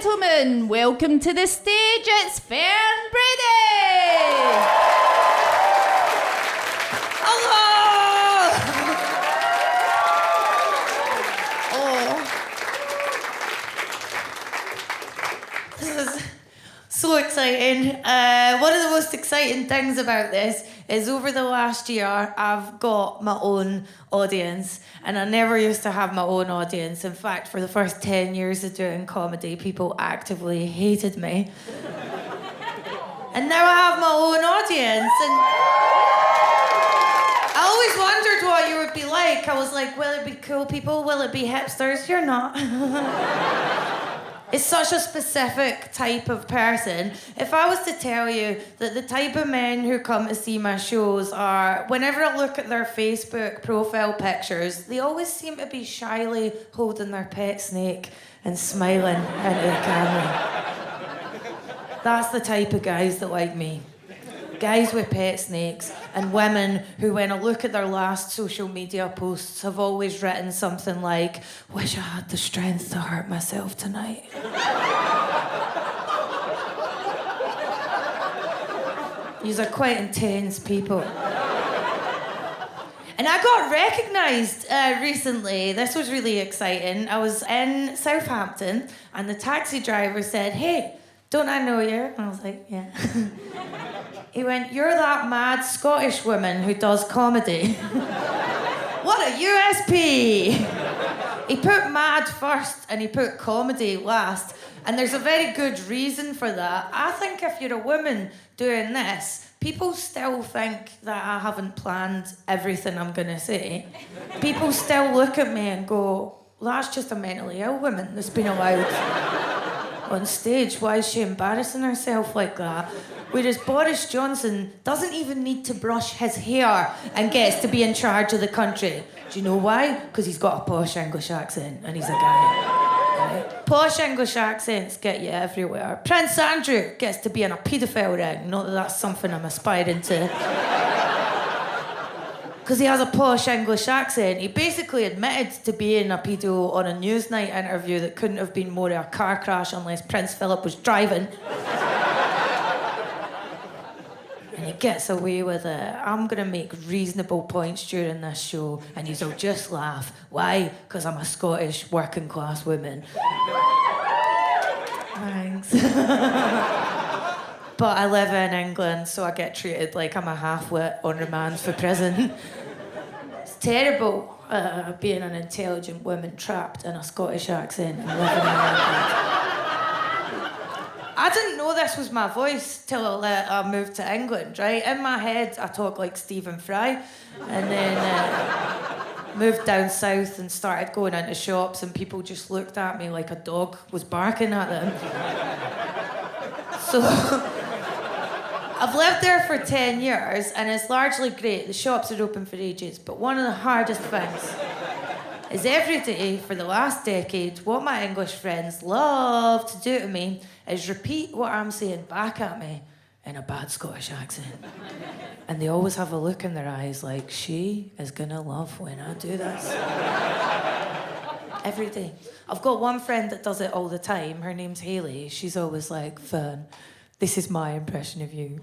gentlemen, welcome to the stage, it's Fern Brady! Hello! Oh. This is so exciting. One of the most exciting things about this is over the last year, I've got my own audience, and I never used to have my own audience. In fact, for the first 10 years of doing comedy, people actively hated me. And now I have my own audience, and I always wondered what you would be like. I was like, will it be cool people? Will it be hipsters? You're not. It's such a specific type of person. If I was to tell you that the type of men who come to see my shows are, whenever I look at their Facebook profile pictures, they always seem to be shyly holding their pet snake and smiling into the camera. That's the type of guys that like me. Guys with pet snakes, and women who, when I look at their last social media posts, have always written something like, wish I had the strength to hurt myself tonight. These are quite intense people. And I got recognised recently. This was really exciting. I was in Southampton, and the taxi driver said, hey, don't I know you? And I was like, yeah. He went, you're that mad Scottish woman who does comedy. What a USP! He put mad first and he put comedy last. And there's a very good reason for that. I think if you're a woman doing this, people still think that I haven't planned everything I'm going to say. People still look at me and go, well, that's just a mentally ill woman that's been allowed on stage. Why is she embarrassing herself like that? Whereas Boris Johnson doesn't even need to brush his hair and gets to be in charge of the country. Do you know why? Because he's got a posh English accent and he's a guy. Right? Posh English accents get you everywhere. Prince Andrew gets to be in a paedophile ring. Not that that's something I'm aspiring to. Because he has a posh English accent. He basically admitted to being a pedo on a Newsnight interview that couldn't have been more of a car crash unless Prince Philip was driving. And he gets away with it. I'm going to make reasonable points during this show, and you'll just laugh. Why? Because I'm a Scottish working class woman. Thanks. But I live in England, so I get treated like I'm a half-wit on remand for prison. It's terrible being an intelligent woman trapped in a Scottish accent and living in England. I didn't know this was my voice till I moved to England, right? In my head, I talk like Stephen Fry, and then moved down south and started going into shops, and people just looked at me like a dog was barking at them. So I've lived there for 10 years, and it's largely great. The shops are open for ages, but one of the hardest things is every day for the last decade, what my English friends love to do to me is repeat what I'm saying back at me in a bad Scottish accent. And they always have a look in their eyes like, she is gonna love when I do this. Every day. I've got one friend that does it all the time. Her name's Hayley. She's always like, Fern, this is my impression of you.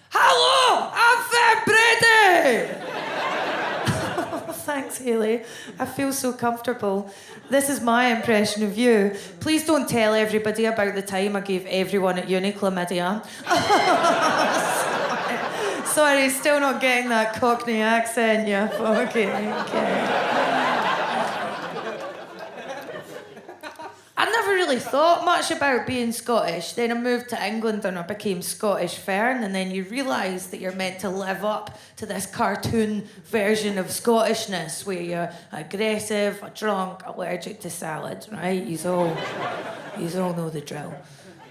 Hello, I'm Fern Brady! Thanks, Hayley. I feel so comfortable. This is my impression of you. Please don't tell everybody about the time I gave everyone at uni chlamydia. Sorry, still not getting that Cockney accent, you fucking okay. I never really thought much about being Scottish. Then I moved to England and I became Scottish Fern, and then you realise that you're meant to live up to this cartoon version of Scottishness where you're aggressive, a drunk, allergic to salad, right? Yous all know the drill.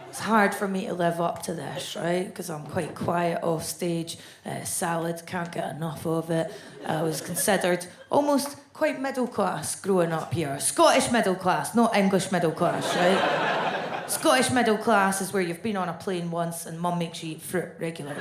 It's hard for me to live up to this, right? Because I'm quite quiet off stage. Salad, can't get enough of it. I was considered almost quite middle class growing up here. Scottish middle class, not English middle class, right? Scottish middle class is where you've been on a plane once and mum makes you eat fruit regularly.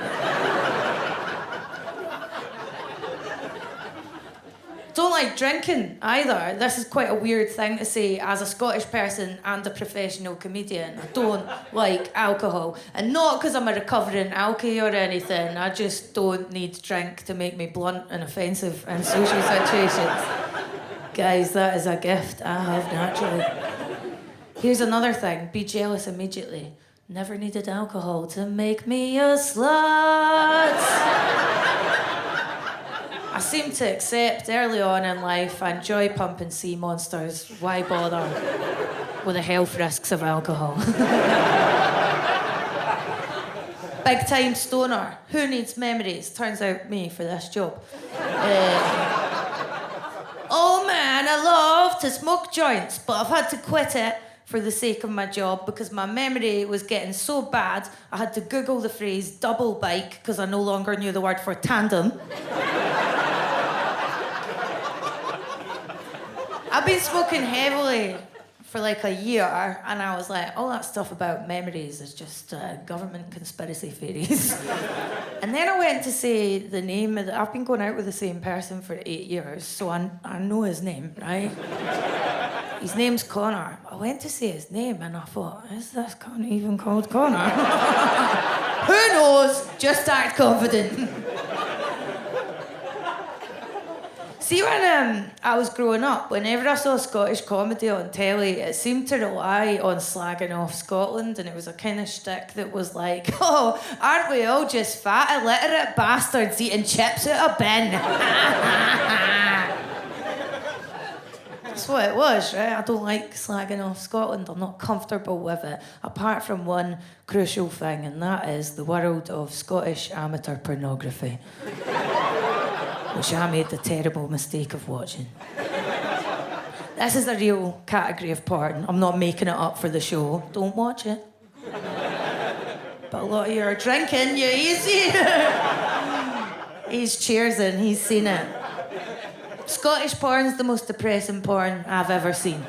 Don't like drinking either. This is quite a weird thing to say as a Scottish person and a professional comedian. I don't like alcohol. And not because I'm a recovering alkie or anything. I just don't need drink to make me blunt and offensive in social situations. Guys, that is a gift I have naturally. Here's another thing. Be jealous immediately. Never needed alcohol to make me a slut. I seem to accept early on in life I enjoy pumping sea monsters. Why bother with the health risks of alcohol? Big time stoner. Who needs memories? Turns out me for this job. Oh man, I love to smoke joints, but I've had to quit it for the sake of my job because my memory was getting so bad I had to Google the phrase double bike because I no longer knew the word for tandem. I've been smoking heavily for like a year, and I was like, all that stuff about memories is just government conspiracy theories. And then I went to say the name of I've been going out with the same person for 8 years, so I know his name, right? His name's Connor. I went to say his name, and I thought, is this cunt even called Connor? Who knows? Just act confident. See, when I was growing up, whenever I saw Scottish comedy on telly, it seemed to rely on slagging off Scotland, and it was a kind of shtick that was like, oh, aren't we all just fat, illiterate bastards eating chips out of bin? That's what it was, right? I don't like slagging off Scotland. I'm not comfortable with it, apart from one crucial thing, and that is the world of Scottish amateur pornography. Which I made the terrible mistake of watching. This is a real category of porn. I'm not making it up for the show. Don't watch it. But a lot of you are drinking, you easy. He's cheersing, he's seen it. Scottish porn's the most depressing porn I've ever seen.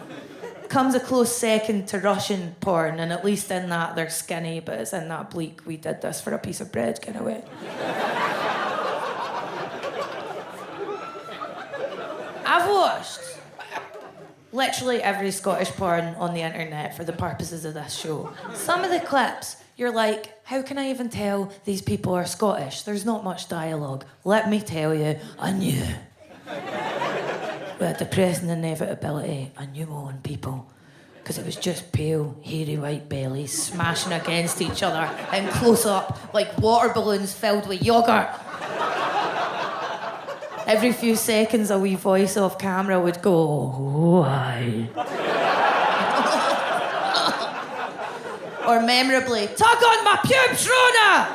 Comes a close second to Russian porn, and at least in that they're skinny, but it's in that bleak, we did this for a piece of bread kind of way. I've watched literally every Scottish porn on the internet for the purposes of this show. Some of the clips, you're like, how can I even tell these people are Scottish? There's not much dialogue. Let me tell you, I knew. With a depressing inevitability, I knew my own people. Because it was just pale, hairy white bellies smashing against each other in close up like water balloons filled with yoghurt. Every few seconds, a wee voice off camera would go, oh, aye. Or memorably, tug on my pubes, Rona!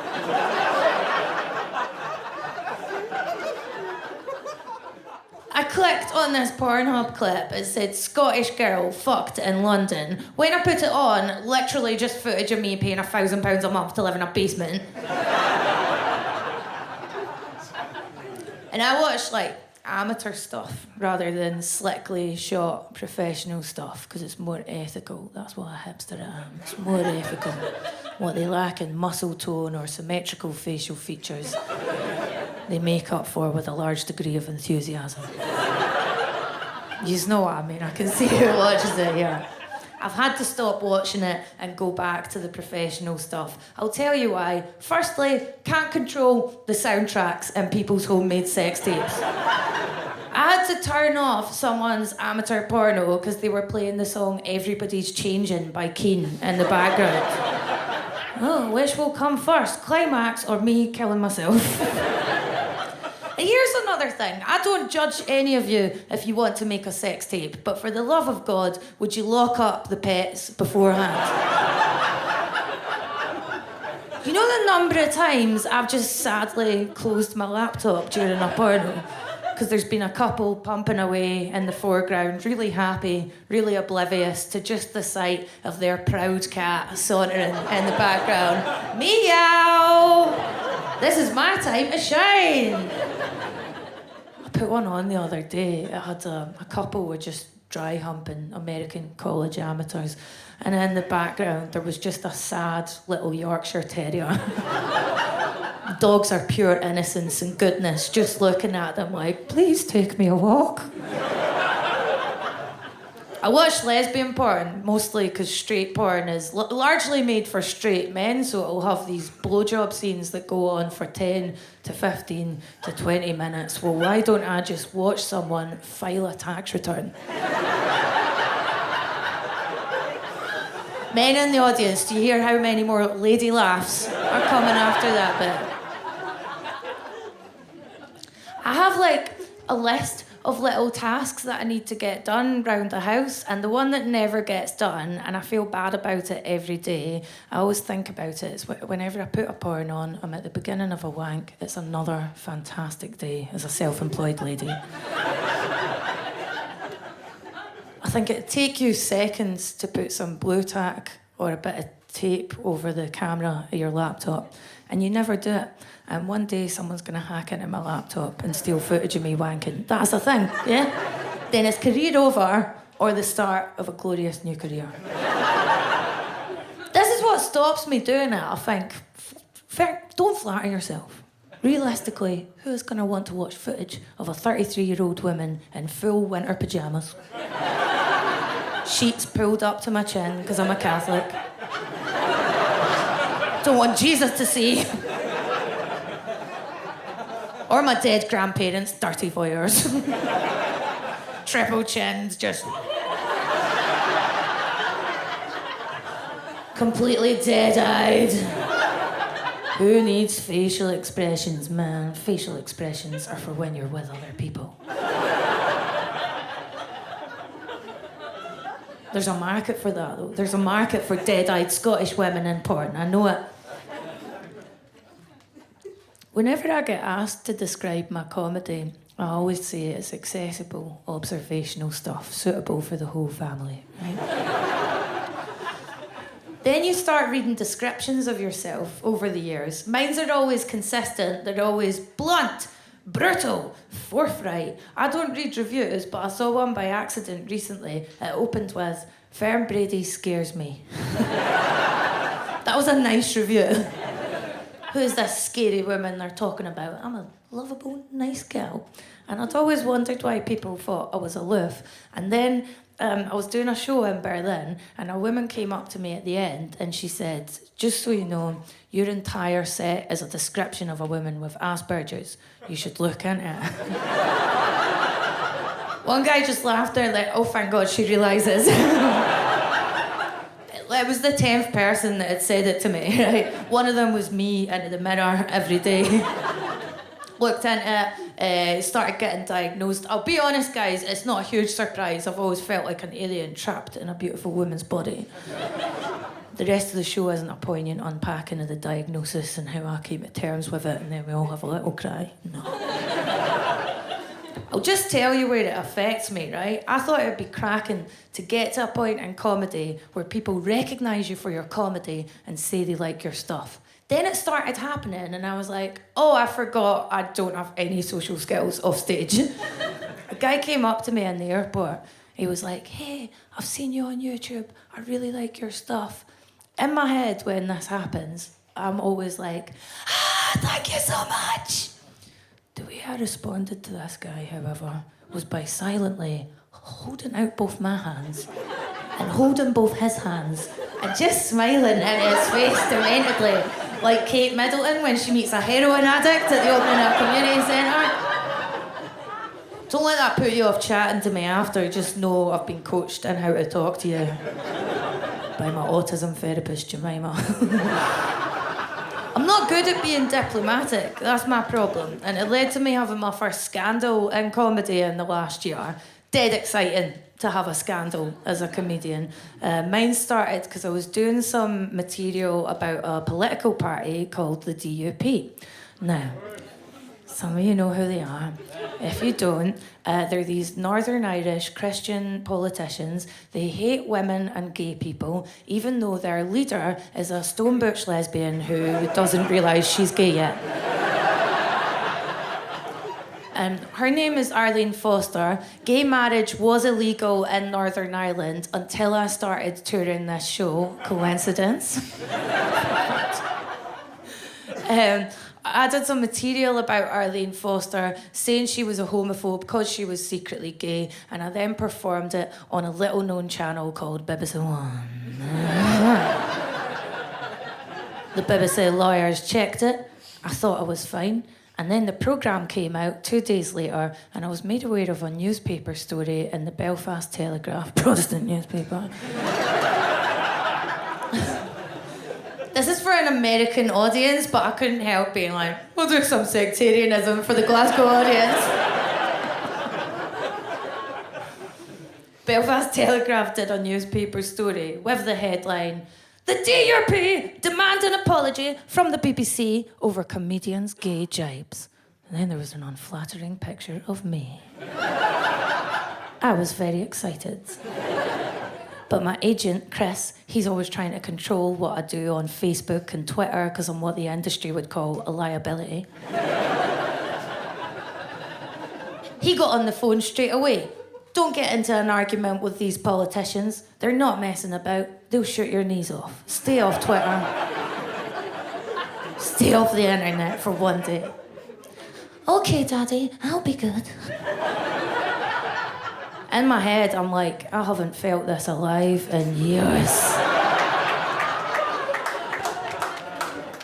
I clicked on this Pornhub clip. It said, Scottish girl fucked in London. When I put it on, literally just footage of me paying £1,000 a month to live in a basement. And I watch like amateur stuff rather than slickly shot professional stuff because it's more ethical. That's what a hipster am. It's more ethical. What they lack in muscle tone or symmetrical facial features, they make up for with a large degree of enthusiasm. You know what I mean? I can see who watches it, yeah. I've had to stop watching it and go back to the professional stuff. I'll tell you why. Firstly, can't control the soundtracks in people's homemade sex tapes. I had to turn off someone's amateur porno because they were playing the song Everybody's Changing by Keane in the background. Oh, which will come first, climax or me killing myself? And here's another thing. I don't judge any of you if you want to make a sex tape, but for the love of God, would you lock up the pets beforehand? You know the number of times I've just sadly closed my laptop during a porno? Because there's been a couple pumping away in the foreground, really happy, really oblivious to just the sight of their proud cat sauntering in the background. Meow! This is my time to shine! I put one on the other day. It had a couple were just dry humping American college amateurs, and in the background there was just a sad little Yorkshire terrier. Dogs are pure innocence and goodness, just looking at them like, please take me a walk. I watch lesbian porn, mostly because straight porn is largely made for straight men, so it'll have these blowjob scenes that go on for 10 to 15 to 20 minutes. Well, why don't I just watch someone file a tax return? Men in the audience, do you hear how many more lady laughs are coming after that bit? I have like a list of little tasks that I need to get done round the house, and the one that never gets done, and I feel bad about it every day, I always think about it, is whenever I put a porn on, I'm at the beginning of a wank. It's another fantastic day as a self-employed lady. I think it'd take you seconds to put some blue tack or a bit of tape over the camera of your laptop, and you never do it. And one day someone's going to hack into my laptop and steal footage of me wanking. That's a thing, yeah? Then it's career over or the start of a glorious new career. This is what stops me doing it, I think. Don't flatter yourself. Realistically, who is going to want to watch footage of a 33-year-old woman in full winter pyjamas? Sheets pulled up to my chin because I'm a Catholic. Don't want Jesus to see. Or my dead grandparents, dirty voyeurs. Triple chins, just... completely dead-eyed. Who needs facial expressions, man? Facial expressions are for when you're with other people. There's a market for that, though. There's a market for dead-eyed Scottish women in porn. I know it. Whenever I get asked to describe my comedy, I always say it's accessible, observational stuff, suitable for the whole family, right? Then you start reading descriptions of yourself over the years. Mine are always consistent. They're always blunt, brutal, forthright. I don't read reviews, but I saw one by accident recently. It opened with, "Fern Brady scares me." That was a nice review. Who's this scary woman they're talking about? I'm a lovable, nice girl. And I'd always wondered why people thought I was aloof. And then I was doing a show in Berlin, and a woman came up to me at the end and she said, "Just so you know, your entire set is a description of a woman with Asperger's. You should look into it." One guy just laughed there like, "Oh, thank God she realises." It was the 10th person that had said it to me, right? One of them was me into the mirror every day. Looked into it, started getting diagnosed. I'll be honest, guys, it's not a huge surprise. I've always felt like an alien trapped in a beautiful woman's body. The rest of the show isn't a poignant unpacking of the diagnosis and how I came to terms with it, and then we all have a little cry. No. I'll just tell you where it affects me, right? I thought it'd be cracking to get to a point in comedy where people recognise you for your comedy and say they like your stuff. Then it started happening and I was like, oh, I forgot I don't have any social skills off stage. A guy came up to me in the airport. He was like, "Hey, I've seen you on YouTube. I really like your stuff." In my head, when this happens, I'm always like, "Thank you so much." The way I responded to this guy, however, was by silently holding out both my hands and holding both his hands and just smiling in his face dementedly, like Kate Middleton when she meets a heroin addict at the opening of a community centre. Don't let that put you off chatting to me after. Just know I've been coached in how to talk to you by my autism therapist, Jemima. I'm not good at being diplomatic, that's my problem. And it led to me having my first scandal in comedy in the last year. Dead exciting to have a scandal as a comedian. Mine started because I was doing some material about a political party called the DUP. Now, some of you know who they are. If you don't, they're these Northern Irish Christian politicians. They hate women and gay people, even though their leader is a stone butch lesbian who doesn't realise she's gay yet. Her name is Arlene Foster. Gay marriage was illegal in Northern Ireland until I started touring this show. Coincidence? I did some material about Arlene Foster, saying she was a homophobe because she was secretly gay, and I then performed it on a little-known channel called BBC One. The BBC lawyers checked it. I thought I was fine. And then the programme came out 2 days later, and I was made aware of a newspaper story in the Belfast Telegraph, Protestant newspaper. This is for an American audience, but I couldn't help being like, we'll do some sectarianism for the Glasgow audience. Belfast Telegraph did a newspaper story with the headline, "The DUP demand an apology from the BBC over comedians' gay jibes." And then there was an unflattering picture of me. I was very excited. But my agent, Chris, he's always trying to control what I do on Facebook and Twitter because I'm what the industry would call a liability. He got on the phone straight away. "Don't get into an argument with these politicians. They're not messing about. They'll shoot your knees off. Stay off Twitter. Stay off the internet for one day." "Okay, Daddy, I'll be good." In my head, I'm like, I haven't felt this alive in years.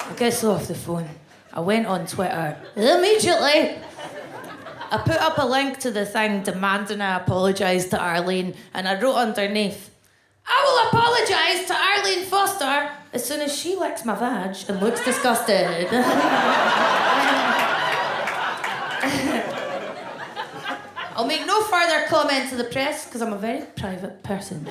I get off the phone. I went on Twitter immediately. I put up a link to the thing demanding I apologise to Arlene, and I wrote underneath, "I will apologise to Arlene Foster as soon as she licks my vag and looks disgusted." I'll make no further comment to the press because I'm a very private person.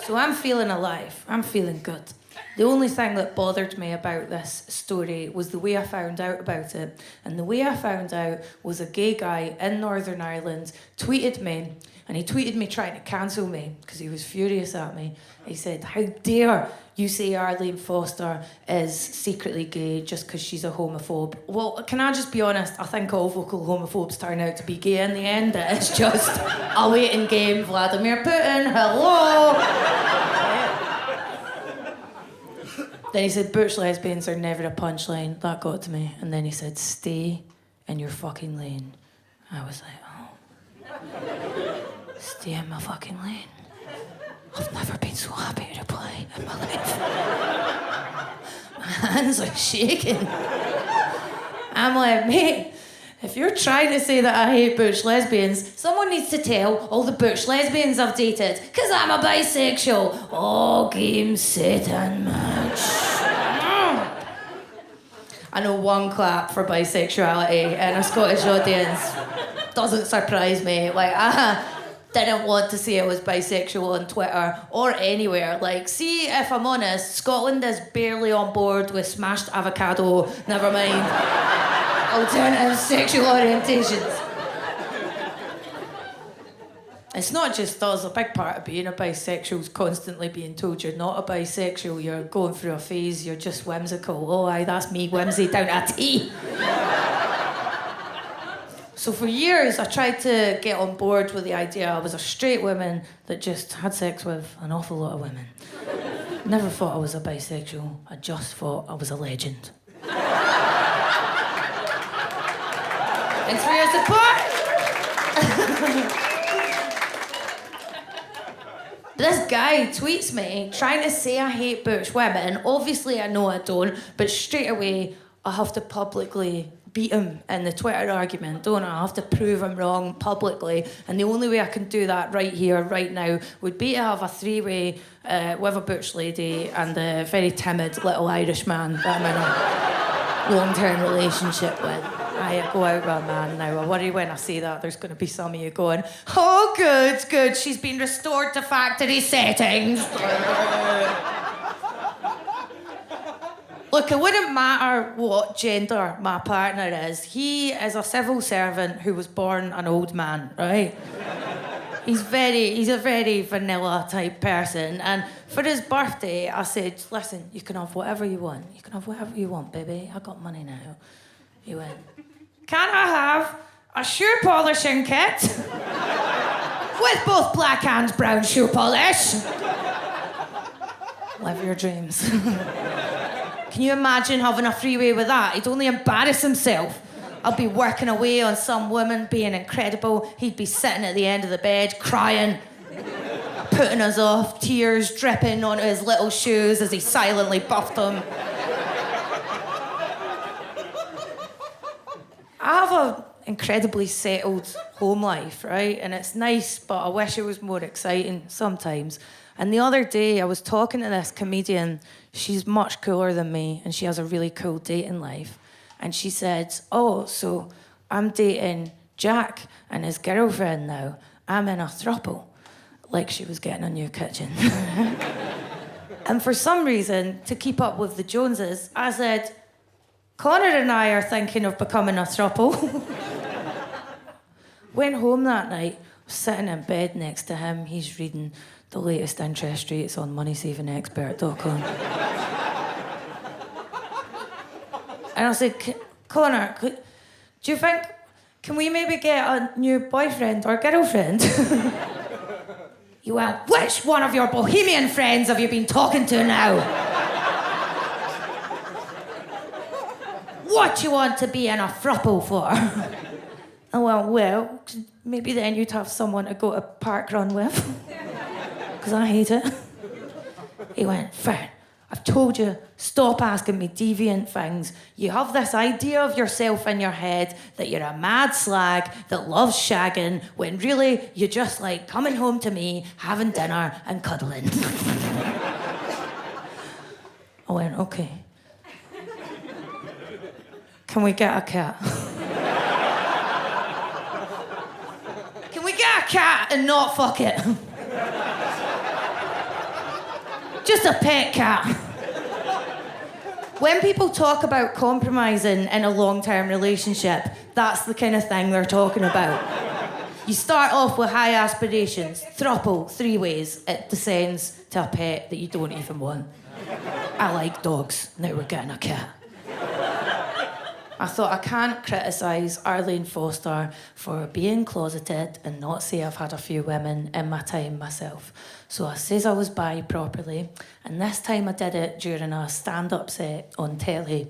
So I'm feeling alive. I'm feeling good. The only thing that bothered me about this story was the way I found out about it. And the way I found out was a gay guy in Northern Ireland tweeted me, and he tweeted me trying to cancel me because he was furious at me. He said, "How dare you say Arlene Foster is secretly gay just because she's a homophobe?" Well, can I just be honest? I think all vocal homophobes turn out to be gay in the end. It's just a waiting game. Vladimir Putin, hello. Then he said, "Butch lesbians are never a punchline." That got to me. And then he said, "Stay in your fucking lane." I was like, oh. Stay in my fucking lane. I've never been so happy to play in my life. My hands are shaking. I'm like, mate, if you're trying to say that I hate butch lesbians, someone needs to tell all the butch lesbians I've dated, because I'm a bisexual. Oh, game, set and match. I know one clap for bisexuality in a Scottish audience. Doesn't surprise me. Like, I didn't want to say I was bisexual on Twitter or anywhere. Like, see, if I'm honest, Scotland is barely on board with smashed avocado, never mind alternative sexual orientations. It's not just us. A big part of being a bisexual is constantly being told you're not a bisexual, you're going through a phase, you're just whimsical. Oh, aye, that's me, whimsy down a T. So for years, I tried to get on board with the idea I was a straight woman that just had sex with an awful lot of women. Never thought I was a bisexual. I just thought I was a legend. Thanks for your support. This guy tweets me trying to say I hate butch women. Obviously, I know I don't, but straight away, I have to publicly beat him in the Twitter argument, don't I? I have to prove him wrong publicly, and the only way I can do that right here, right now, would be to have a three-way with a butch lady and a very timid little Irish man that I'm in a long-term relationship with. I go out with a man now. I worry when I say that there's going to be some of you going, "Oh, good, good, she's been restored to factory settings." Look, it wouldn't matter what gender my partner is. He is a civil servant who was born an old man, right? He's a very vanilla type person. And for his birthday, I said, "Listen, you can have whatever you want. You can have whatever you want, baby. I got money now." He went, "Can I have a shoe polishing kit with both black and brown shoe polish? Live your dreams. Can you imagine having a freeway with that? He'd only embarrass himself. I'd be working away on some woman being incredible. He'd be sitting at the end of the bed crying, putting us off, tears dripping onto his little shoes as he silently buffed them. I have an incredibly settled home life, right? And it's nice, but I wish it was more exciting sometimes. And the other day, I was talking to this comedian. She's much cooler than me, and she has a really cool dating life. And she said, oh, so I'm dating Jack and his girlfriend now. I'm in a throuple. Like she was getting a new kitchen. And for some reason, to keep up with the Joneses, I said, Connor and I are thinking of becoming a throuple. Went home that night, sitting in bed next to him. He's reading the latest interest rates on moneysavingexpert.com. And I said, Connor, do you think, can we maybe get a new boyfriend or girlfriend? He went, which one of your bohemian friends have you been talking to now? What do you want to be in a throuple for? I went, well, maybe then you'd have someone to go to park run with. Because I hate it. He went, Fern, I've told you, stop asking me deviant things. You have this idea of yourself in your head that you're a mad slag that loves shagging, when really you just like coming home to me, having dinner and cuddling. I went, okay. Can we get a cat? Can we get a cat and not fuck it? Just a pet cat. When people talk about compromising in a long-term relationship, that's the kind of thing they're talking about. You start off with high aspirations, throuple, 3 ways, it descends to a pet that you don't even want. I like dogs, now we're getting a cat. I thought I can't criticise Arlene Foster for being closeted and not say I've had a few women in my time myself. So I says I was bi properly, and this time I did it during a stand-up set on telly.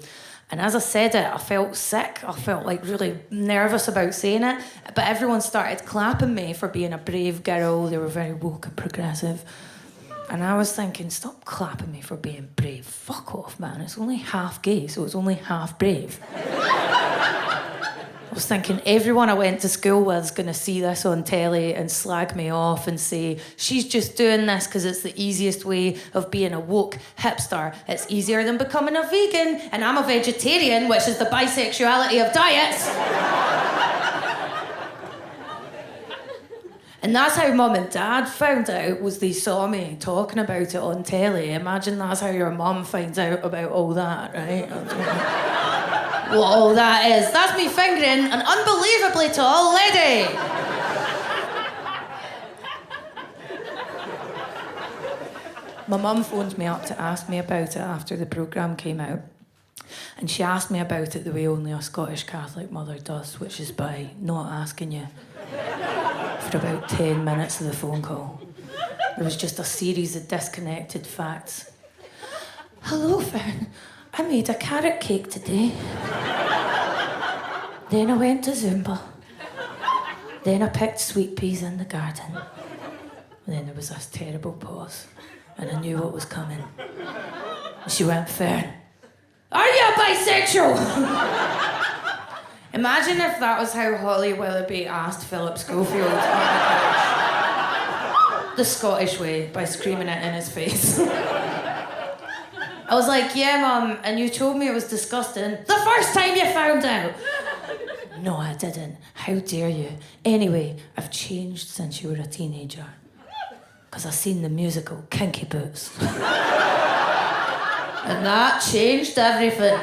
And as I said it, I felt sick. I felt like really nervous about saying it, but everyone started clapping me for being a brave girl. They were very woke and progressive. And I was thinking, stop clapping me for being brave. Fuck off, man. It's only half gay, so it's only half brave. I was thinking everyone I went to school with is going to see this on telly and slag me off and say, she's just doing this because it's the easiest way of being a woke hipster. It's easier than becoming a vegan, and I'm a vegetarian, which is the bisexuality of diets. And that's how Mum and Dad found out, was they saw me talking about it on telly. Imagine that's how your mum finds out about all that, right? What all that is. That's me fingering an unbelievably tall lady. My mum phoned me up to ask me about it after the programme came out. And she asked me about it the way only a Scottish Catholic mother does, which is by not asking you. For about 10 minutes of the phone call, there was just a series of disconnected facts. Hello, Fern. I made a carrot cake today. Then I went to Zumba. Then I picked sweet peas in the garden. And then there was this terrible pause, and I knew what was coming. And she went, Fern, are you a bisexual? Imagine if that was how Holly Willoughby asked Philip Schofield the Scottish way, by screaming it in his face. I was like, yeah, Mum, and you told me it was disgusting the first time you found out. No, I didn't. How dare you? Anyway, I've changed since you were a teenager. Because I've seen the musical Kinky Boots. And that changed everything.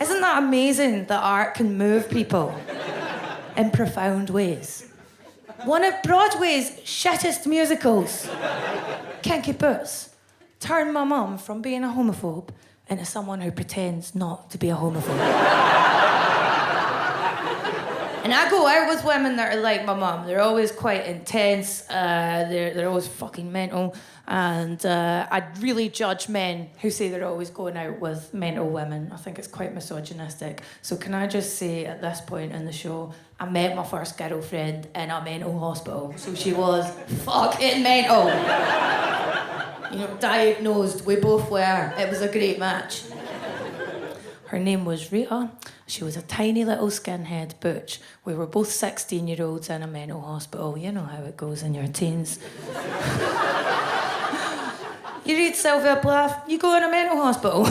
Isn't that amazing that art can move people in profound ways? One of Broadway's shittest musicals, Kinky Boots, turned my mum from being a homophobe into someone who pretends not to be a homophobe. And I go out with women that are like my mum. They're always quite intense. They're always fucking mental. And I really judge men who say they're always going out with mental women. I think it's quite misogynistic. So can I just say at this point in the show, I met my first girlfriend in a mental hospital. So she was fucking mental. You know, diagnosed. We both were. It was a great match. Her name was Rita. She was a tiny little skinhead butch. We were both 16-year-olds in a mental hospital. You know how it goes in your teens. You read Sylvia Plath, you go in a mental hospital.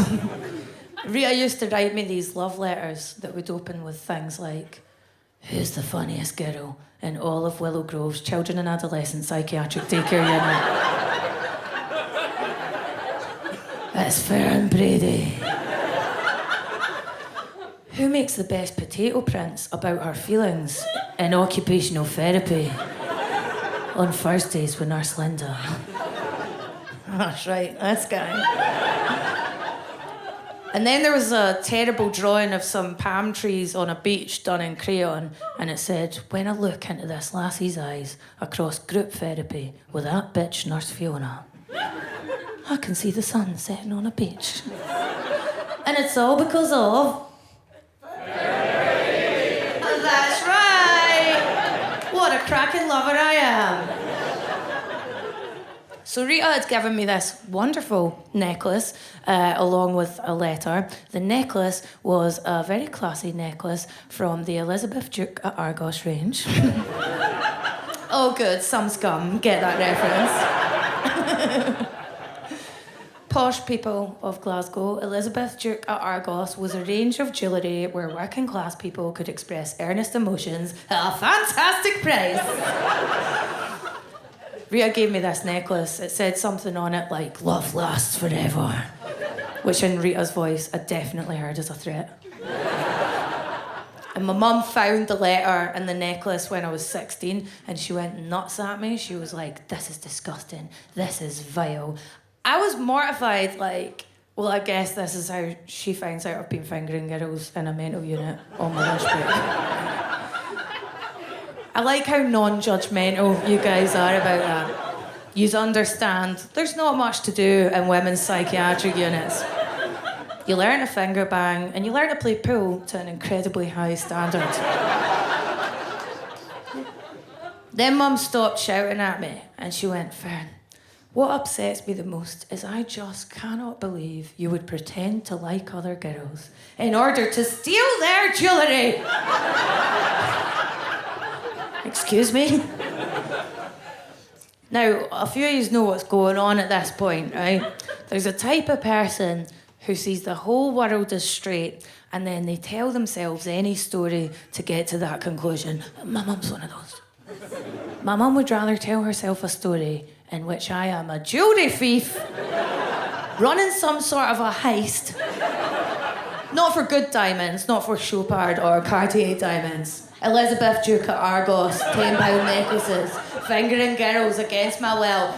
Rita used to write me these love letters that would open with things like, "Who's the funniest girl in all of Willow Grove's Children and Adolescent Psychiatric Daycare Unit?" It's Fern Brady. Who makes the best potato prints about her feelings in occupational therapy? On Thursdays with Nurse Linda. That's right, this guy. And then there was a terrible drawing of some palm trees on a beach done in crayon, and it said, "When I look into this lassie's eyes across group therapy with that bitch Nurse Fiona, I can see the sun setting on a beach." And it's all because of... That's right! What a cracking lover I am. So Rita had given me this wonderful necklace along with a letter. The necklace was a very classy necklace from the Elizabeth Duke at Argos range. Oh good, some scum get that reference. Posh people of Glasgow, Elizabeth Duke at Argos was a range of jewellery where working class people could express earnest emotions at a fantastic price. Rita gave me this necklace. It said something on it like, "Love lasts forever," which in Rita's voice I definitely heard as a threat. And my mum found the letter and the necklace when I was 16 and she went nuts at me. She was like, "This is disgusting. This is vile." I was mortified, like, well, I guess this is how she finds out I've been fingering girls in a mental unit on my lunch break. I like how non-judgmental you guys are about that. Yous understand there's not much to do in women's psychiatric units. You learn to finger bang and you learn to play pool to an incredibly high standard. Then Mum stopped shouting at me and she went, "Fern, what upsets me the most is I just cannot believe you would pretend to like other girls in order to steal their jewellery." Excuse me? Now, a few of you know what's going on at this point, right? There's a type of person who sees the whole world as straight and then they tell themselves any story to get to that conclusion. My mum's one of those. My mum would rather tell herself a story in which I am a jewellery thief running some sort of a heist. Not for good diamonds, not for Chopard or Cartier diamonds. Elizabeth Duke at Argos, £10 necklaces, fingering girls against my will.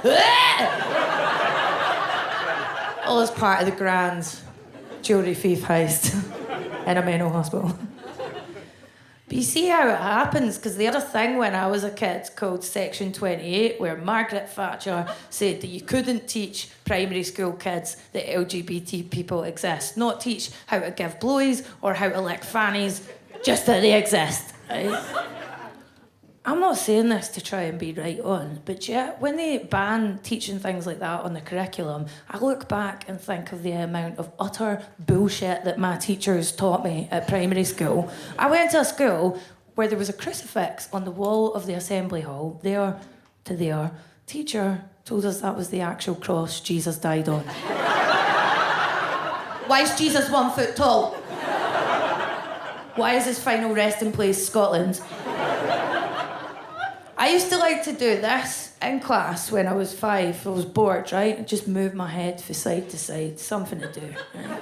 All as part of the grand jewellery thief heist in a mental hospital. But you see how it happens, because they had a thing when I was a kid called Section 28, where Margaret Thatcher said that you couldn't teach primary school kids that LGBT people exist. Not teach how to give blowies or how to lick fannies, just that they exist. Right? I'm not saying this to try and be right on, but yet when they ban teaching things like that on the curriculum, I look back and think of the amount of utter bullshit that my teachers taught me at primary school. I went to a school where there was a crucifix on the wall of the assembly hall, there to there. Teacher told us that was the actual cross Jesus died on. Why is Jesus 1 foot tall? Why is his final resting place Scotland? I used to like to do this in class when I was 5. I was bored, right? I'd just move my head from side to side, something to do. Right?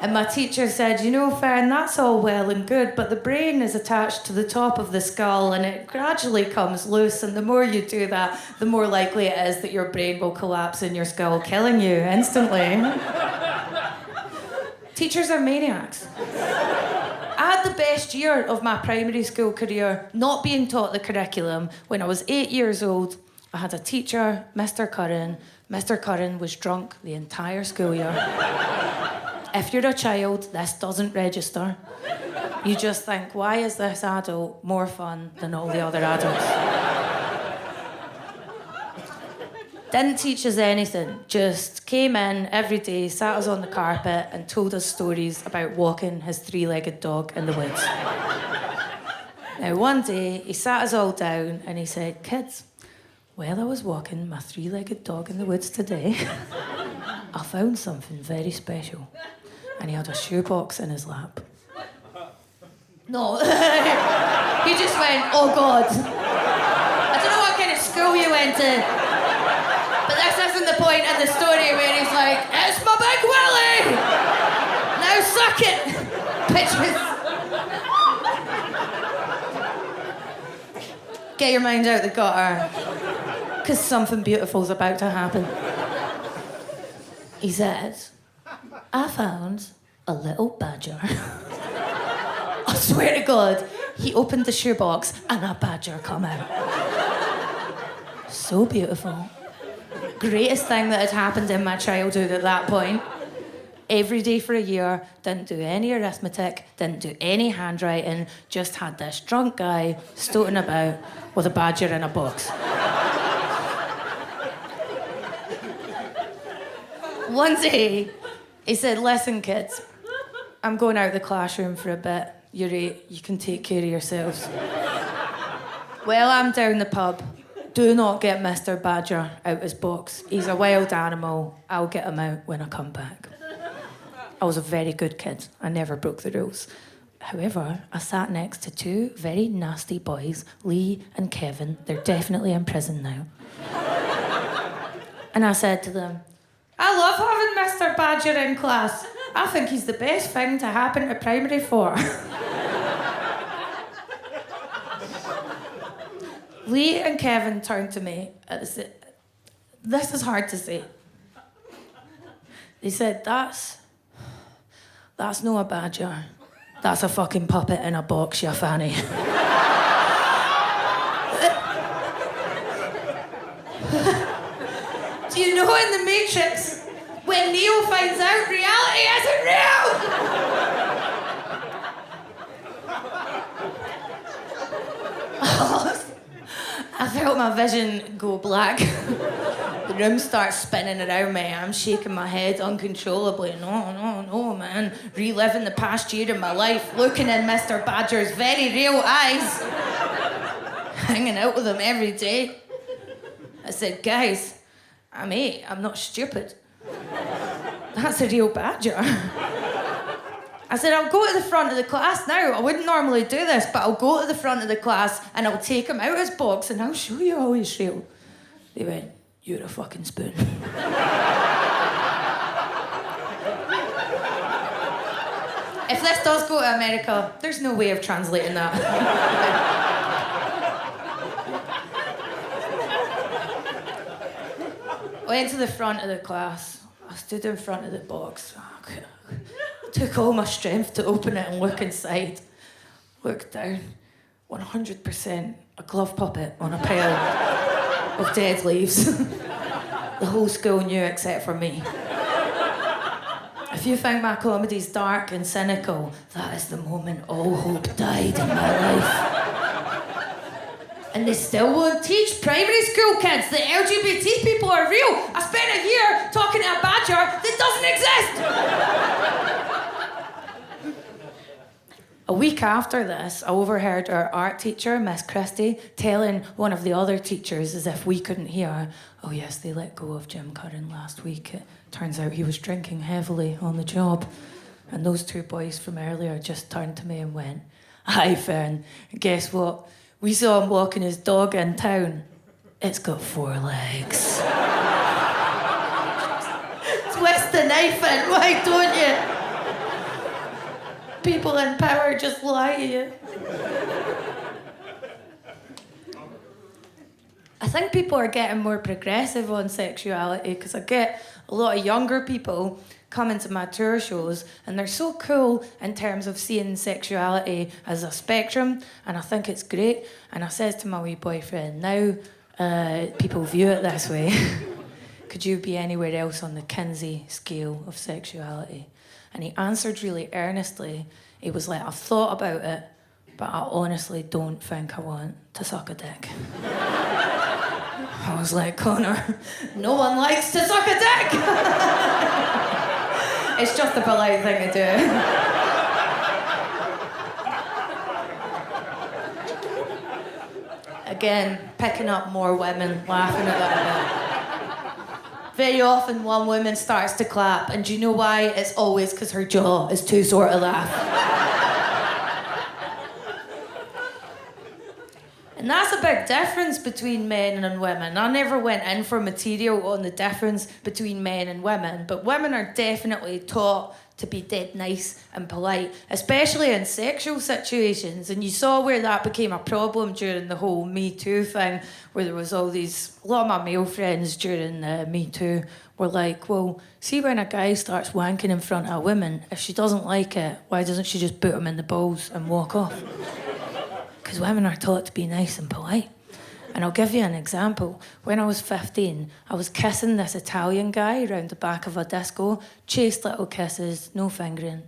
And my teacher said, "You know, Fern, that's all well and good, but the brain is attached to the top of the skull and it gradually comes loose, and the more you do that, the more likely it is that your brain will collapse in your skull, killing you instantly." Teachers are maniacs. I had the best year of my primary school career not being taught the curriculum. When I was 8 years old, I had a teacher, Mr. Curran. Mr. Curran was drunk the entire school year. If you're a child, this doesn't register. You just think, why is this adult more fun than all the other adults? Didn't teach us anything, just came in every day, sat us on the carpet and told us stories about walking his three-legged dog in the woods. Now, one day, he sat us all down and he said, kids, while I was walking my three-legged dog in the woods today, I found something very special. And he had a shoebox in his lap. No. He just went, oh God. I don't know what kind of school you went to. But this isn't the point in the story where he's like, it's my big willy! Now suck it! Bitches. Get your mind out the gutter. Because something beautiful's about to happen. He said, I found a little badger. I swear to God, he opened the shoebox and a badger come out. So beautiful. Greatest thing that had happened in my childhood at that point. Every day for a year, didn't do any arithmetic, didn't do any handwriting, just had this drunk guy stoating about with a badger in a box. One day, he said, listen kids, I'm going out of the classroom for a bit. You're 8, you can take care of yourselves. Well, I'm down the pub. Do not get Mr. Badger out his box. He's a wild animal. I'll get him out when I come back. I was a very good kid. I never broke the rules. However, I sat next to 2 very nasty boys, Lee and Kevin. They're definitely in prison now. And I said to them, I love having Mr. Badger in class. I think he's the best thing to happen to primary 4. Lee and Kevin turned to me and said, this is hard to say. They said, that's no a badger. That's a fucking puppet in a box, you fanny. Do you know in The Matrix, when Neo finds out reality isn't real? I felt my vision go black. The room starts spinning around me. I'm shaking my head uncontrollably. No, man. Reliving the past year of my life, looking in Mr. Badger's very real eyes. Hanging out with him every day. I said, guys, I'm 8. I'm not stupid. That's a real badger. I said, I'll go to the front of the class now. I wouldn't normally do this, but I'll go to the front of the class and I'll take him out of his box and I'll show you how he's real. They went, you're a fucking spoon. If this does go to America, there's no way of translating that. Went to the front of the class. I stood in front of the box. Took all my strength to open it and look inside. Looked down. 100% a glove puppet on a pile of dead leaves. The whole school knew except for me. If you think my comedy's dark and cynical, that is the moment all hope died in my life. And they still won't teach primary school kids that LGBT people are real. I spent a year talking to a badger that doesn't exist. A week after this, I overheard our art teacher, Miss Christie, telling one of the other teachers, as if we couldn't hear, oh yes, they let go of Jim Curran last week. It turns out he was drinking heavily on the job. And those 2 boys from earlier just turned to me and went, hi, Fern, guess what? We saw him walking his dog in town. It's got 4 legs. Twist the knife in, why don't you? People in power just lie to you. I think people are getting more progressive on sexuality because I get a lot of younger people come into my tour shows, and they're so cool in terms of seeing sexuality as a spectrum, and I think it's great. And I says to my wee boyfriend, now people view it this way. Could you be anywhere else on the Kinsey scale of sexuality? And he answered really earnestly. He was like, I've thought about it, but I honestly don't think I want to suck a dick. I was like, Connor, no one likes to suck a dick. It's just a polite thing to do. Again, picking up more women, laughing at that. Very often one woman starts to clap, and do you know why? It's always because her jaw is too sore to laugh. And that's a big difference between men and women. I never went in for material on the difference between men and women, but women are definitely taught to be dead nice and polite, especially in sexual situations. And you saw where that became a problem during the whole Me Too thing, where there was a lot of my male friends during Me Too were like, well, see when a guy starts wanking in front of a woman, if she doesn't like it, why doesn't she just boot him in the balls and walk off? Because women are taught to be nice and polite. And I'll give you an example. When I was 15, I was kissing this Italian guy around the back of a disco, chaste little kisses, no fingering.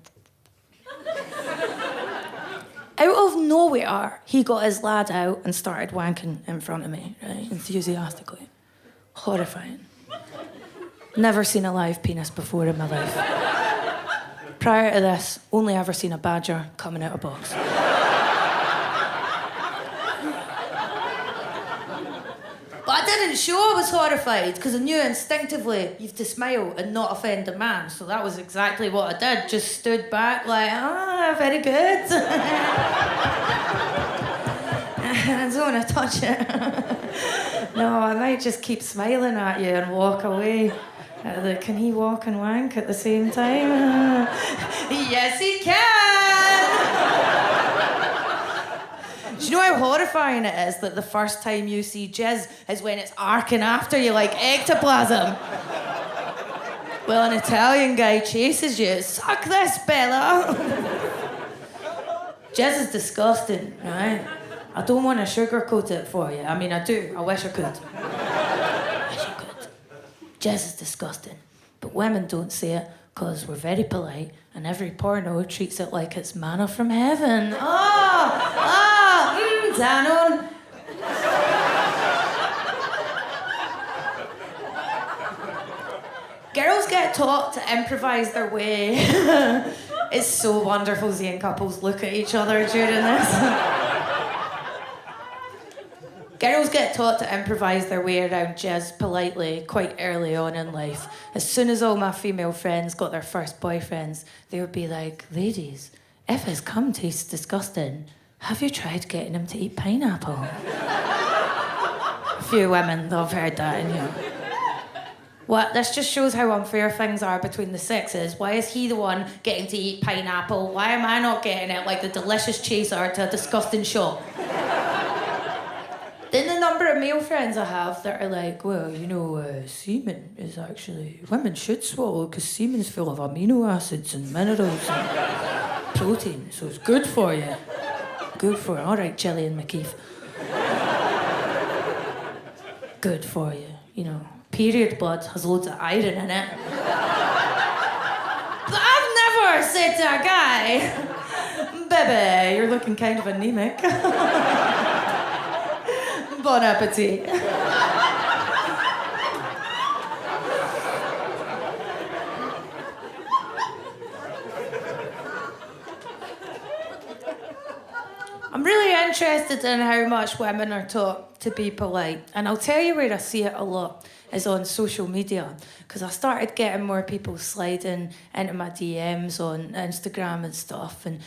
Out of nowhere, he got his lad out and started wanking in front of me, right, enthusiastically. Horrifying. Never seen a live penis before in my life. Prior to this, only ever seen a badger coming out of a box. But I didn't show I was horrified, because I knew instinctively you have to smile and not offend a man. So that was exactly what I did. Just stood back like, very good. I don't want to touch it. No, I might just keep smiling at you and walk away. Can he walk and wank at the same time? Yes, he can! Do you know how horrifying it is that the first time you see jizz is when it's arcing after you like ectoplasm? Well, an Italian guy chases you. Suck this, Bella! Jizz is disgusting, right? I don't want to sugarcoat it for you. I mean, I do. I wish I could. Jizz is disgusting. But women don't say it because we're very polite and every porno treats it like it's manna from heaven. Danon. Girls get taught to improvise their way. It's so wonderful seeing couples look at each other during this. Girls get taught to improvise their way around jizz politely quite early on in life. As soon as all my female friends got their first boyfriends, they would be like, ladies, if his cum tastes disgusting, have you tried getting him to eat pineapple? A few women, I've heard that in here. What? This just shows how unfair things are between the sexes. Why is he the one getting to eat pineapple? Why am I not getting it like the delicious chaser to a disgusting shop? Then the number of male friends I have that are like, well, semen is actually... Women should swallow because semen's full of amino acids and minerals and protein, so it's good for you. Good for you. All right, Gillian McKeith. Good for you, Period blood has loads of iron in it. But I've never said to a guy, baby, you're looking kind of anemic. Bon appetit. I'm really interested in how much women are taught to be polite. And I'll tell you where I see it a lot is on social media. Because I started getting more people sliding into my DMs on Instagram and stuff. And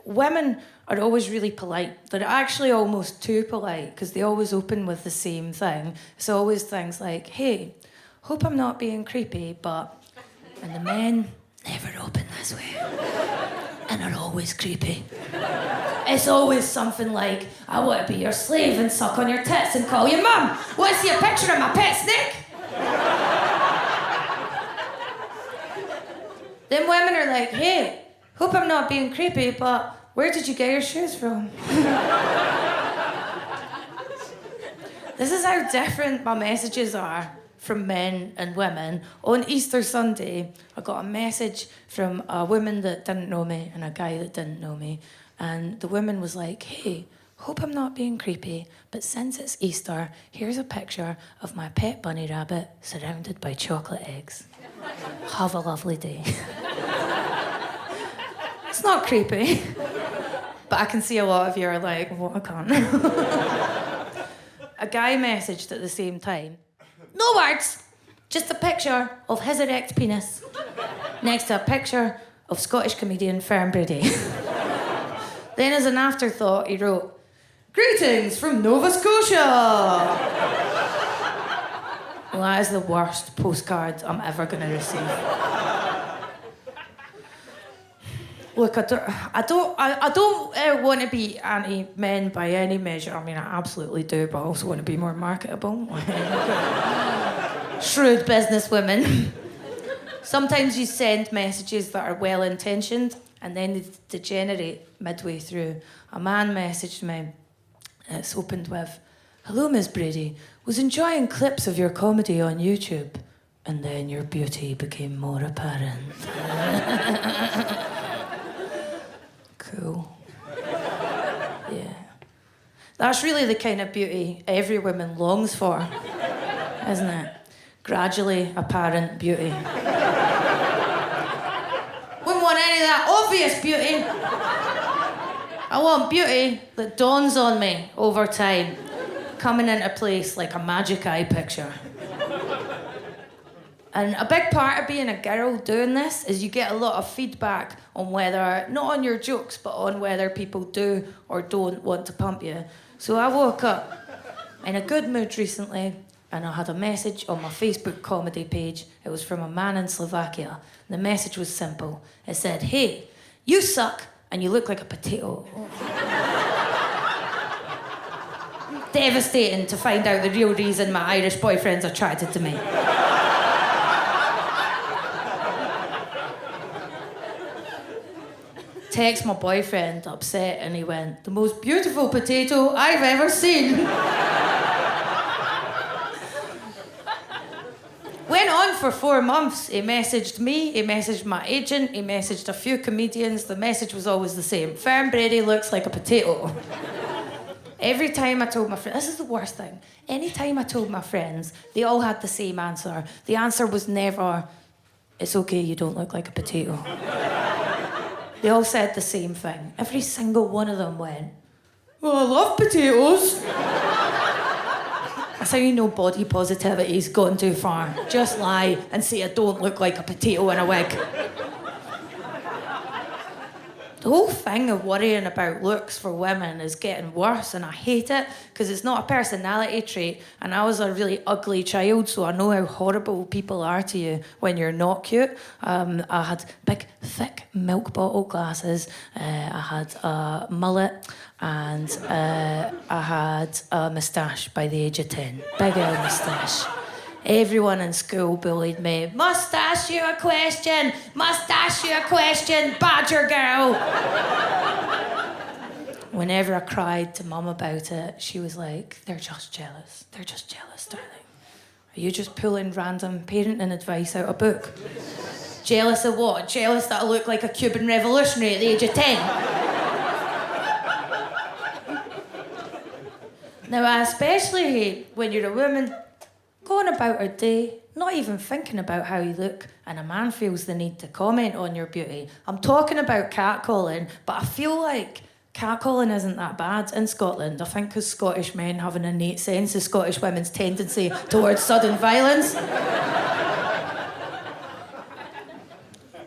women are always really polite. They're actually almost too polite because they always open with the same thing. It's always things like, hey, hope I'm not being creepy, but... And the men never open this way. And are always creepy. It's always something like, I want to be your slave and suck on your tits and call you mum. Want to see a picture of my pet snake? Then women are like, hey, hope I'm not being creepy, but where did you get your shoes from? This is how different my messages are from men and women. On Easter Sunday, I got a message from a woman that didn't know me and a guy that didn't know me. And the woman was like, hey, hope I'm not being creepy, but since it's Easter, here's a picture of my pet bunny rabbit surrounded by chocolate eggs. Have a lovely day. It's not creepy, but I can see a lot of you are like, what a cunt. A guy messaged at the same time, no words, just a picture of his erect penis next to a picture of Scottish comedian Fern Brady. Then as an afterthought, he wrote, greetings from Nova Scotia. Well, that is the worst postcard I'm ever going to receive. Look, I don't want to be anti-men by any measure. I mean, I absolutely do, but I also want to be more marketable. Shrewd businesswomen. Sometimes you send messages that are well-intentioned and then they degenerate midway through. A man messaged me. It's opened with, hello, Miss Brady. Was enjoying clips of your comedy on YouTube. And then your beauty became more apparent. Cool. Yeah. That's really the kind of beauty every woman longs for, isn't it? Gradually apparent beauty. Wouldn't want any of that obvious beauty. I want beauty that dawns on me over time, coming into place like a magic eye picture. And a big part of being a girl doing this is you get a lot of feedback on whether, not on your jokes, but on whether people do or don't want to pump you. So I woke up in a good mood recently and I had a message on my Facebook comedy page. It was from a man in Slovakia. The message was simple. It said, hey, you suck and you look like a potato. Devastating to find out the real reason my Irish boyfriend's attracted to me. Text my boyfriend, upset, and he went, the most beautiful potato I've ever seen. Went on for 4 months. He messaged me, he messaged my agent, he messaged a few comedians. The message was always the same. Fern Brady looks like a potato. Every time I told my friends, this is the worst thing. Anytime I told my friends, they all had the same answer. The answer was never, it's okay, you don't look like a potato. They all said the same thing. Every single one of them went, well, I love potatoes. That's how you know body positivity's gone too far. Just lie and say I don't look like a potato in a wig. The whole thing of worrying about looks for women is getting worse, and I hate it because it's not a personality trait. And I was a really ugly child, so I know how horrible people are to you when you're not cute. I had big, thick milk bottle glasses. I had a mullet, and I had a moustache by the age of 10. Big old moustache. Everyone in school bullied me. Must ask you a question. Must ask you a question, badger girl. Whenever I cried to Mum about it, she was like, they're just jealous. They're just jealous, darling. Are you just pulling random parenting advice out of a book? Jealous of what? Jealous that I look like a Cuban revolutionary at the age of 10? Now, I especially hate when you're a woman going about her day, not even thinking about how you look, and a man feels the need to comment on your beauty. I'm talking about catcalling, but I feel like catcalling isn't that bad in Scotland. I think because Scottish men have an innate sense of Scottish women's tendency towards sudden violence.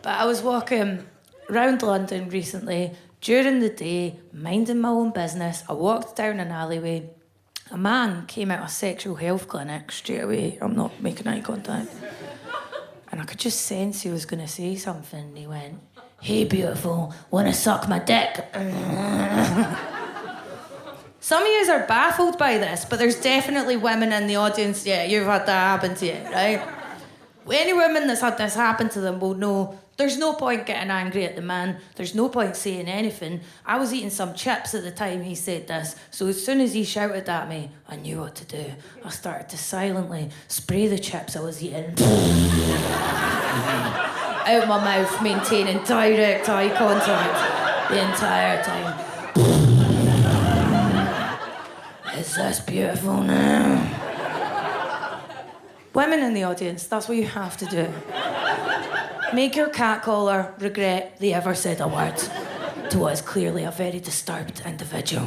But I was walking around London recently, during the day, minding my own business. I walked down an alleyway. A man came out of a sexual health clinic straight away. I'm not making eye contact. And I could just sense he was going to say something. He went, hey, beautiful, want to suck my dick? Some of you are baffled by this, but there's definitely women in the audience. Yeah, you've had that happen to you, right? Any women that's had this happen to them will know There's no point getting angry at the man. There's no point saying anything. I was eating some chips at the time he said this, so as soon as he shouted at me, I knew what to do. I started to silently spray the chips I was eating out my mouth, maintaining direct eye contact the entire time. Is this beautiful now? Women in the audience, that's what you have to do. Make your catcaller regret they ever said a word to what is clearly a very disturbed individual.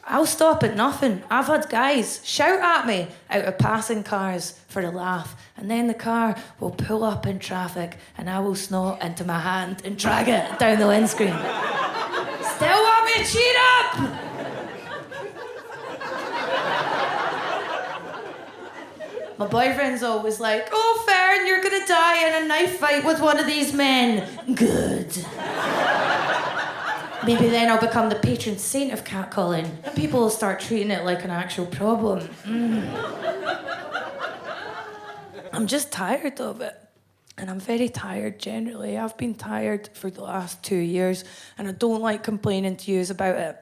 I'll stop at nothing. I've had guys shout at me out of passing cars for a laugh, and then the car will pull up in traffic and I will snort into my hand and drag it down the windscreen. Still want me to cheer up? My boyfriend's always like, oh, Fern, you're gonna die in a knife fight with one of these men. Good. Maybe then I'll become the patron saint of catcalling and people will start treating it like an actual problem. I'm just tired of it. And I'm very tired generally. I've been tired for the last 2 years and I don't like complaining to yous about it,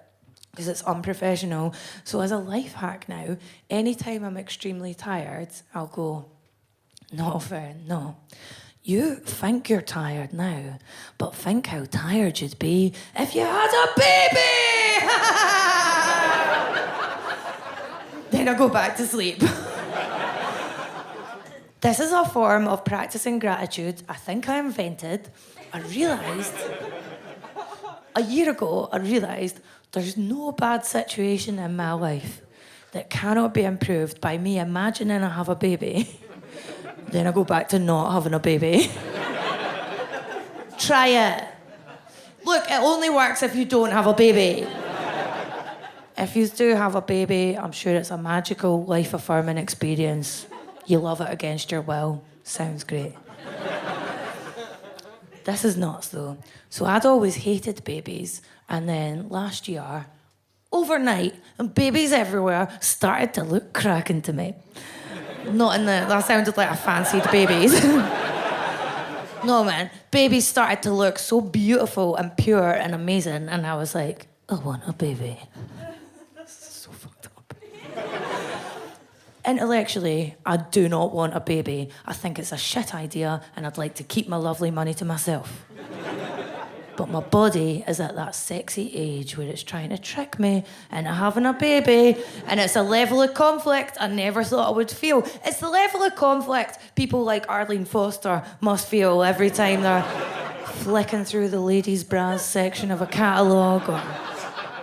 because it's unprofessional. So as a life hack now, anytime I'm extremely tired, I'll go, no, Fern, no. You think you're tired now, but think how tired you'd be if you had a baby! Then I go back to sleep. This is a form of practicing gratitude I think I invented. A year ago, I realised there's no bad situation in my life that cannot be improved by me imagining I have a baby. Then I go back to not having a baby. Try it. Look, it only works if you don't have a baby. If you do have a baby, I'm sure it's a magical, life-affirming experience. You love it against your will. Sounds great. This is nuts, though. So I'd always hated babies, and then last year, overnight, babies everywhere started to look cracking to me. That sounded like I fancied babies. No, man. Babies started to look so beautiful and pure and amazing, and I was like, I want a baby. So fucked up. Intellectually, I do not want a baby. I think it's a shit idea, and I'd like to keep my lovely money to myself. But my body is at that sexy age where it's trying to trick me into having a baby, and it's a level of conflict I never thought I would feel. It's the level of conflict people like Arlene Foster must feel every time they're flicking through the ladies' bras section of a catalogue or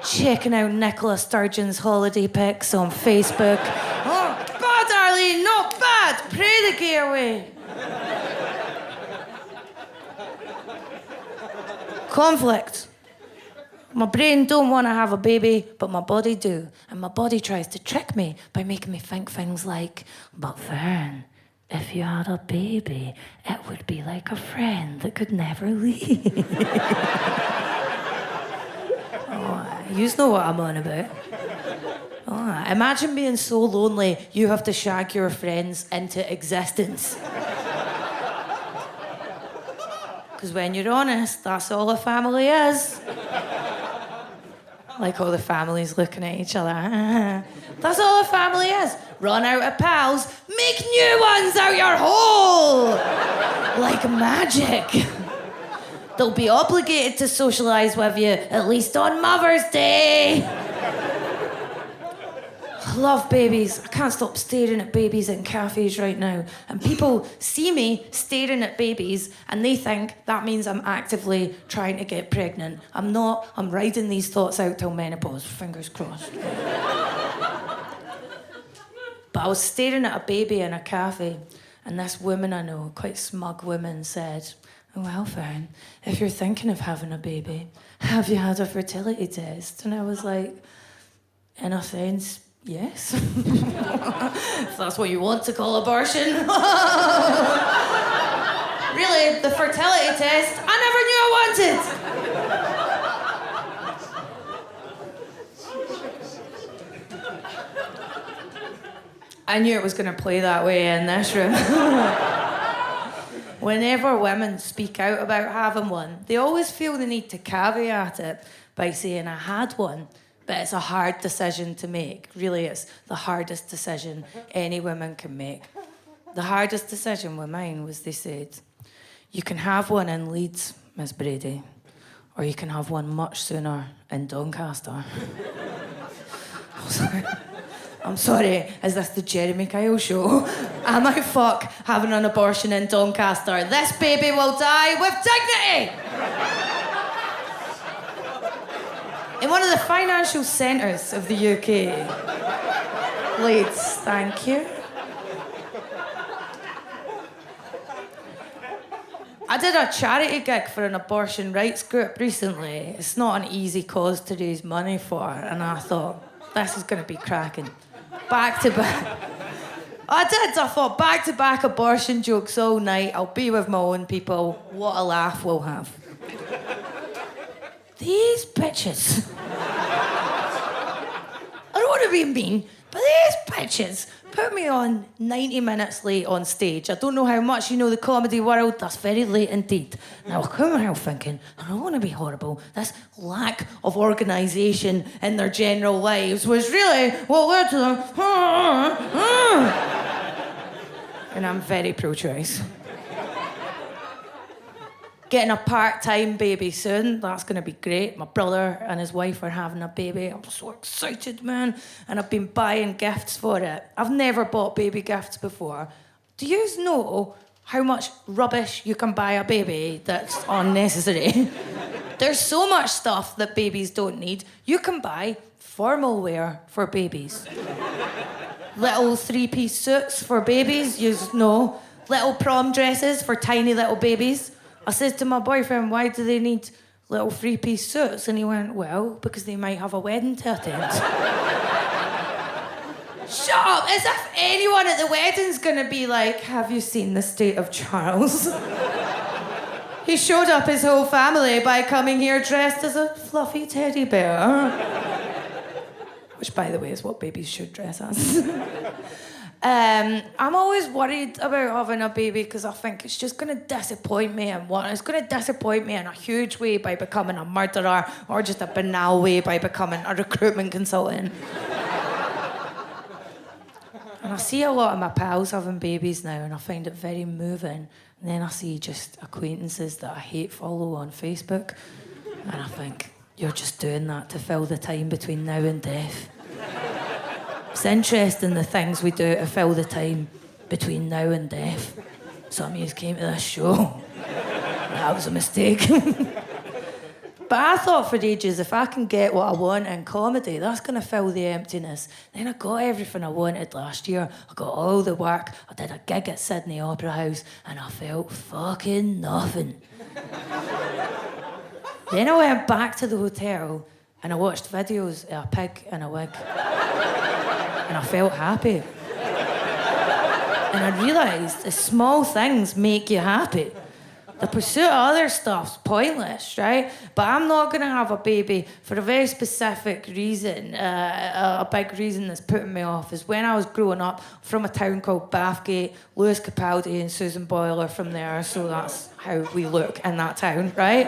checking out Nicola Sturgeon's holiday pics on Facebook. Oh, bad, Arlene, not bad. Pray the gay away. Conflict. My brain don't want to have a baby, but my body do. And my body tries to trick me by making me think things like, but Fern, if you had a baby, it would be like a friend that could never leave. Oh, you know what I'm on about. Oh, imagine being so lonely you have to shag your friends into existence. Because when you're honest, that's all a family is. Like all the families looking at each other. That's all a family is. Run out of pals, make new ones out your hole! Like magic. They'll be obligated to socialise with you, at least on Mother's Day. I love babies. I can't stop staring at babies in cafes right now. And people see me staring at babies and they think that means I'm actively trying to get pregnant. I'm not. I'm riding these thoughts out till menopause. Fingers crossed. But I was staring at a baby in a cafe and this woman I know, quite smug woman, said, oh, well, Fern, if you're thinking of having a baby, have you had a fertility test? And I was like, in a sense, yes. If that's what you want to call abortion. Really, the fertility test, I never knew I wanted. I knew it was going to play that way in this room. whenever women speak out about having one, they always feel the need to caveat it by saying, I had one, but it's a hard decision to make. Really, it's the hardest decision any woman can make. The hardest decision with mine was they said, you can have one in Leeds, Miss Brady, or you can have one much sooner in Doncaster. I'm sorry, is this the Jeremy Kyle show? Am I fuck having an abortion in Doncaster? This baby will die with dignity! In one of the financial centres of the UK. Leeds, thank you. I did a charity gig for an abortion rights group recently. It's not an easy cause to raise money for, and I thought, this is going to be cracking. Back to back. I thought back to back abortion jokes all night. I'll be with my own people. What a laugh we'll have. These bitches. I don't want to be mean, but these bitches put me on 90 minutes late on stage. I don't know how much you know the comedy world. That's very late indeed. Now, I come out thinking, I don't want to be horrible. This lack of organisation in their general lives was really what led to them. And I'm very pro-choice. Getting a part-time baby soon. That's going to be great. My brother and his wife are having a baby. I'm so excited, man. And I've been buying gifts for it. I've never bought baby gifts before. Do you know how much rubbish you can buy a baby that's unnecessary? There's so much stuff that babies don't need. You can buy formal wear for babies. Little three-piece suits for babies, you know. Little prom dresses for tiny little babies. I said to my boyfriend, why do they need little three-piece suits? And he went, well, because they might have a wedding to attend. Shut up! As if anyone at the wedding's gonna be like, have you seen the state of Charles? He showed up his whole family by coming here dressed as a fluffy teddy bear. Which, by the way, is what babies should dress as. I'm always worried about having a baby because I think it's just going to disappoint me in one. It's going to disappoint me in a huge way by becoming a murderer or just a banal way by becoming a recruitment consultant. And I see a lot of my pals having babies now and I find it very moving. And then I see just acquaintances that I hate follow on Facebook. And I think, you're just doing that to fill the time between now and death. It's interesting the things we do to fill the time between now and death. Some of you came to this show. That was a mistake. But I thought for ages, if I can get what I want in comedy, that's going to fill the emptiness. Then I got everything I wanted last year. I got all the work. I did a gig at Sydney Opera House and I felt fucking nothing. Then I went back to the hotel and I watched videos of a pig in a wig. And I felt happy. And I realised the small things make you happy. The pursuit of other stuff's pointless, right? But I'm not going to have a baby for a very specific reason. A big reason that's putting me off is when I was growing up from a town called Bathgate, Lewis Capaldi and Susan Boyle are from there, so that's how we look in that town, right?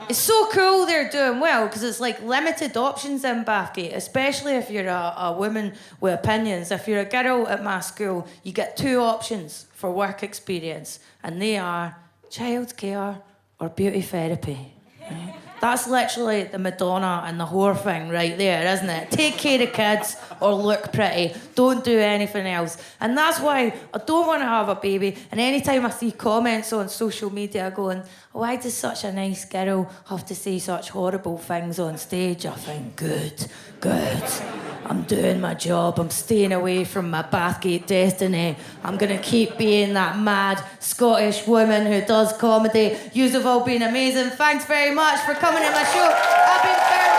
It's so cool they're doing well because it's like limited options in Bathgate, especially if you're a woman with opinions. If you're a girl at my school, you get 2 options for work experience, and they are childcare or beauty therapy. Right? That's literally the Madonna and the whore thing right there, isn't it? Take care of kids or look pretty. Don't do anything else. And that's why I don't want to have a baby. And anytime I see comments on social media going, why does such a nice girl have to say such horrible things on stage? I think, good. I'm doing my job. I'm staying away from my Bathgate destiny. I'm going to keep being that mad Scottish woman who does comedy. You've all been amazing. Thanks very much for coming to my show. I've been Fern